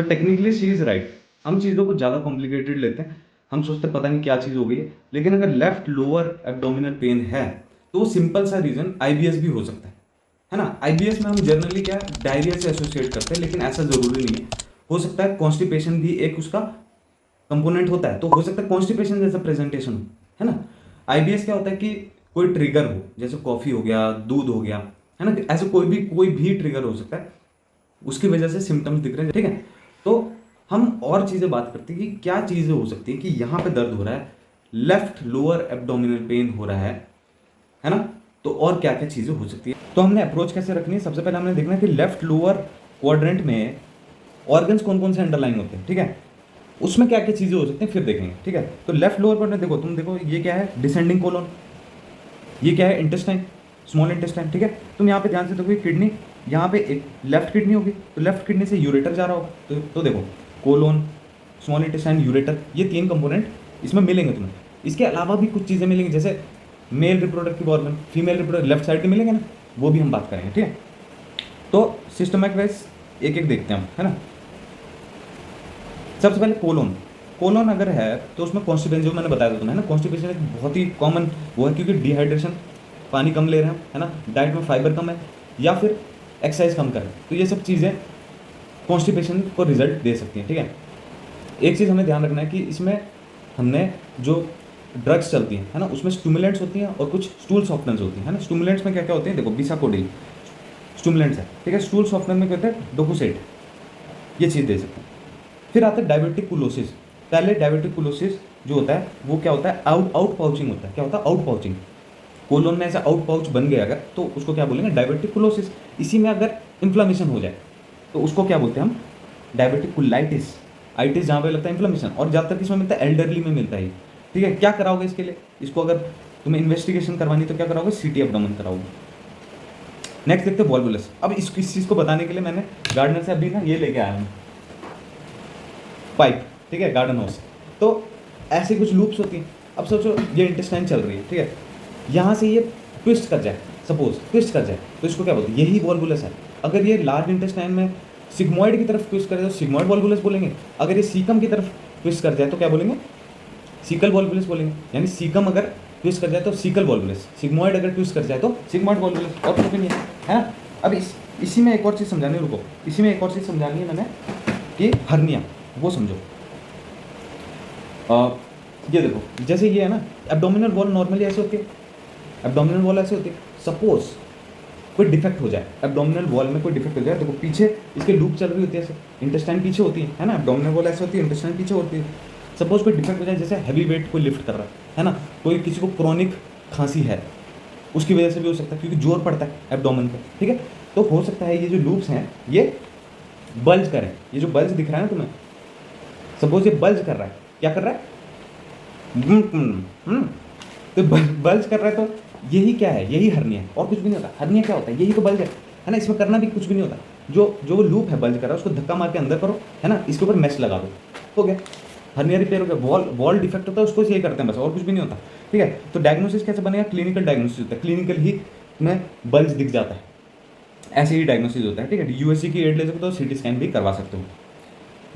तो technically she is right. हम चीज़ों को ज़्यादा कॉम्प्लिकेटेड लेते हैं, हम सोचते हैं पता नहीं क्या चीज़ हो गई है, लेकिन अगर लेफ्ट लोअर एब्डोमिनल पेन है तो सिंपल सा रीज़न आईबीएस भी हो सकता है ना। आईबीएस में हम जनरली क्या डायरिया से एसोसिएट करते हैं, लेकिन ऐसा ज़रूरी नहीं है। हो सकता है कॉन्स्टिपेशन भी एक उसका कंपोनेंट होता है, तो हो सकता है कॉन्स्टिपेशन जैसा प्रेजेंटेशन हो, है ना। आईबीएस क्या होता है कि कोई ट्रिगर हो, जैसे कॉफ़ी हो गया, दूध हो गया, है ना, ऐसे कोई भी ट्रिगर हो सकता है, उसकी वजह से सिम्टम्स दिख रहे हैं, ठीक है। तो हम और चीज़ें बात करते हैं कि क्या चीज़ें हो सकती है कि यहाँ पे दर्द हो रहा है, लेफ्ट लोअर एब्डोमिनल पेन हो रहा है ना। तो और क्या क्या चीज़ें हो सकती है, तो हमने अप्रोच कैसे रखनी है। सबसे पहले हमने देखना है कि लेफ्ट लोअर क्वाड्रेंट में ऑर्गन्स कौन कौन से अंडरलाइन होते हैं, ठीक है, उसमें क्या क्या चीज़ें हो सकती हैं फिर देखेंगे, ठीक है। तो लेफ्ट लोअर क्वाड्रेंट देखो, तुम देखो ये क्या है, डिसेंडिंग कोलोन, ये क्या है, इंटेस्टाइन, स्मॉल इंटेस्टाइन, ठीक है। तुम यहाँ पे ध्यान से देखो, किडनी, यहाँ पे एक लेफ्ट किडनी होगी, तो लेफ्ट किडनी से यूरेटर जा रहा होगा, तो देखो कोलोन, स्मॉल इंटेस्टाइन, यूरेटर, ये तीन कंपोनेंट इसमें मिलेंगे तुम्हें। इसके अलावा भी कुछ चीज़ें मिलेंगी, जैसे male reproductive organ, female reproductive, left side के मिलेंगे ना, वो भी हम बात करेंगे, ठीक है। तो सिस्टमैटिक वाइज एक एक देखते हैं हम, है ना। सबसे पहले कोलोन, कोलोन अगर है तो उसमें कॉन्स्टिपेशन, जो मैंने बताया था तुम्हें, है ना, कॉन्स्टिपेशन एक बहुत ही कॉमन वो है, क्योंकि डिहाइड्रेशन, पानी कम ले रहे हैं, है ना, डाइट में फाइबर कम है, या फिर एक्सरसाइज कम करें, तो ये सब चीज़ें कॉन्स्टिपेशन को रिजल्ट दे सकती हैं, ठीक है। एक चीज़ हमें ध्यान रखना है कि इसमें हमने जो ड्रग्स चलती हैं, है ना, उसमें स्टिमुलेंट्स होती हैं और कुछ स्टूल सॉफ्टनर्स होती हैं, है ना। स्टिमुलेंट्स में क्या क्या होते हैं, देखो बिसाकोडिल स्टिमुलेंट्स है, ठीक है। स्टूल सॉफ्टनर में क्या होता है, डोकोसेट, ये चीज़ दे सकते हैं। फिर आता है डायबिटिकुलोसिस। पहले डायबिटिकुलोसिस जो होता है वो क्या होता है, आउट पाउचिंग होता है। क्या होता है, आउट पाउचिंग, कोलोन में ऐसा आउट पाउच बन गया अगर, तो उसको क्या बोलेंगे, डायबिटिकुलोसिस। इसी में अगर इन्फ्लामेशन हो जाए तो उसको क्या बोलते हैं हम, डायबिटिकुलाइटिस। आइटिस जहाँ पे लगता है इन्फ्लामेशन, और ज़्यादातर किसमें मिलता है, एल्डरली में मिलता है, ठीक है। क्या कराओगे इसके लिए, इसको अगर तुम्हें इन्वेस्टिगेशन करवानी तो क्या कराओगे, सीटी एब्डोमेन कराओगे। नेक्स्ट देखते हैं वॉल्वुलस। अब इस चीज़ को बताने के लिए मैंने गार्डनर से अभी ना ये लेके आया हूँ पाइप, ठीक है, गार्डन हाउस। तो ऐसे कुछ लूप्स होती हैं। अब सोचो ये इंटेस्टाइन चल रही है, ठीक है, यहाँ से ये ट्विस्ट कर जाए, सपोज ट्विस्ट कर जाए, तो इसको क्या बोलते हैं, यही वॉल्वुलस है। अगर ये लार्ज इंटेस्टाइन में सिग्मोइड की तरफ ट्विस्ट करे तो सिग्मोइड वॉल्वुलस बोलेंगे। अगर ये सीकम की तरफ ट्विस्ट कर जाए तो क्या बोलेंगे, सीकल वॉल्वुलस बोलेंगे। यानी सीकम अगर ट्विस्ट कर जाए तो सीकल वॉल्वुलस, सिग्मोइड अगर ट्विस्ट कर जाए तो सिग्मोइड वॉल्वुलस, और कुछ भी नहीं है ना। अब इसी में एक और चीज़ समझानी, रुको, इसी में एक और चीज़ समझानी है मैंने कि हर्निया, वो समझो। ये देखो, जैसे ये है ना, एब्डोमिनल वॉल नॉर्मली ऐसे होती है, एब्डोमिनल वॉल ऐसे होती है। सपोज कोई डिफेक्ट हो जाए, एब्डोमिनल वॉल में कोई डिफेक्ट हो जाए, देखो पीछे इसके लूप चल रही होती है, ऐसे इंटेस्टाइन पीछे होती है ना, एब्डोमिनल वॉल ऐसे होती है, इंटेस्टाइन पीछे होती है। सपोज कोई डिफेक्ट हो जाए, जैसे हैवी वेट कोई लिफ्ट कर रहा है ना, कोई किसी को क्रोनिक खांसी है, उसकी वजह से भी हो सकता है, क्योंकि जोर पड़ता है एब्डोमेन पर, ठीक है। तो हो सकता है ये जो लूप्स हैं ये बल्ज करें। ये जो बल्ज दिख रहा है ना तुम्हें, सपोज ये बल्ज कर रहा है, क्या कर रहा है, तो बल्ज कर रहा है, तो यही क्या है, यही हर्निया है, और कुछ भी नहीं होता। हर्निया क्या होता है, यही तो बल्ज है ना, इसमें करना भी कुछ भी नहीं होता। जो लूप है बल्ज कर रहा है उसको धक्का मार के अंदर करो, है ना, इसके ऊपर मैश लगा दो, हो गया, हर्निया रिपेयर हो गया। वॉल डिफेक्ट होता है उसको यही करते हैं बस, और कुछ भी नहीं होता, ठीक है। तो डायग्नोसिस कैसे बनेगा, क्लिनिकल डायग्नोसिस होता है, क्लिनिकल ही में बल्ज दिख जाता है, ऐसे ही डायग्नोसिस होता है, ठीक है। यूएससी की एड ले सकते हो, सीटी स्कैन भी करवा सकते हो।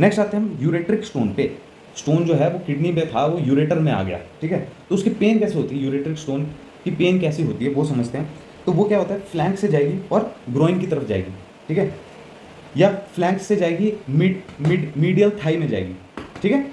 नेक्स्ट आते हैं हम यूरेट्रिक स्टोन पे। स्टोन जो है वो किडनी पे था, वो यूरेटर में आ गया, ठीक है। तो उसकी पेन कैसे होती है, यूरेट्रिक स्टोन की पेन कैसी होती है वो समझते हैं। तो वो क्या होता है, फ्लैंक से जाएगी और ग्रोइन की तरफ जाएगी, ठीक है, या फ्लैंक से जाएगी मीडियल थाई में जाएगी, ठीक है।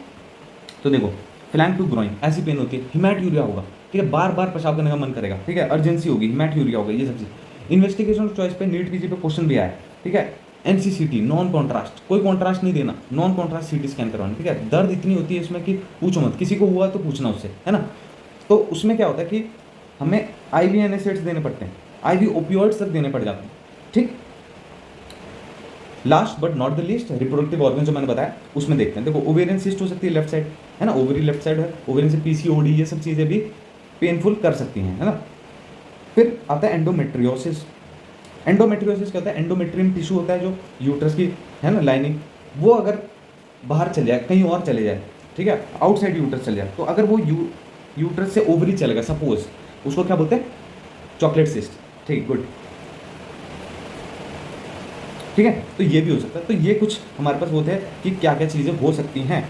तो देखो फ्लैंक टू ग्रोइन ऐसी पेन होती है, हिमैट्यूरिया होगा, ठीक है, बार बार पेशाब करने का मन करेगा, ठीक है, अर्जेंसी होगी, हिमैट्यूरिया होगा, ये सब चीज़। इन्वेस्टिगेशन ऑफ चॉइस पे नीट पीजी पे क्वेश्चन भी आया है, ठीक है। एनसीसीटी, नॉन कॉन्ट्रास्ट, कोई कॉन्ट्रास्ट नहीं देना, नॉन कॉन्ट्रास्ट सीटी स्कैन करवाना, ठीक है। दर्द इतनी होती है इसमें कि पूछो मत, किसी को हुआ तो पूछना उससे, है ना। तो उसमें क्या होता है कि हमें आईवी एनेसेट्स देने पड़ते हैं, आईवी ओपियोइड्स तक देने पड़ जाते हैं, ठीक। Last but not the least reproductive organ जो मैंने बताया उसमें देखते हैं। देखो ओवेरियन सिस्ट हो सकती है लेफ्ट साइड, है ना, ओवरी लेफ्ट साइड है, ओवेरियन से पीसीओडी, ये सब चीज़ें भी पेनफुल कर सकती हैं, है ना। फिर आता है एंडोमेट्रियोसिस। एंडोमेट्रियोसिस क्या होता है, एंडोमेट्रियम टिश्यू होता है जो यूट्रस की, है ना, लाइनिंग, वो अगर बाहर चले जाए, कहीं और चले जाए, ठीक है, आउटसाइड यूट्रस चले जाए, तो अगर वो यूट्रस से ओवरी चलेगा सपोज, उसको क्या बोलते हैं, चॉकलेट सिस्ट, ठीक, गुड, ठीक ठीक है, तो ये भी हो सकता है। तो ये कुछ हमारे पास वो थे कि क्या क्या चीज़ें हो सकती हैं।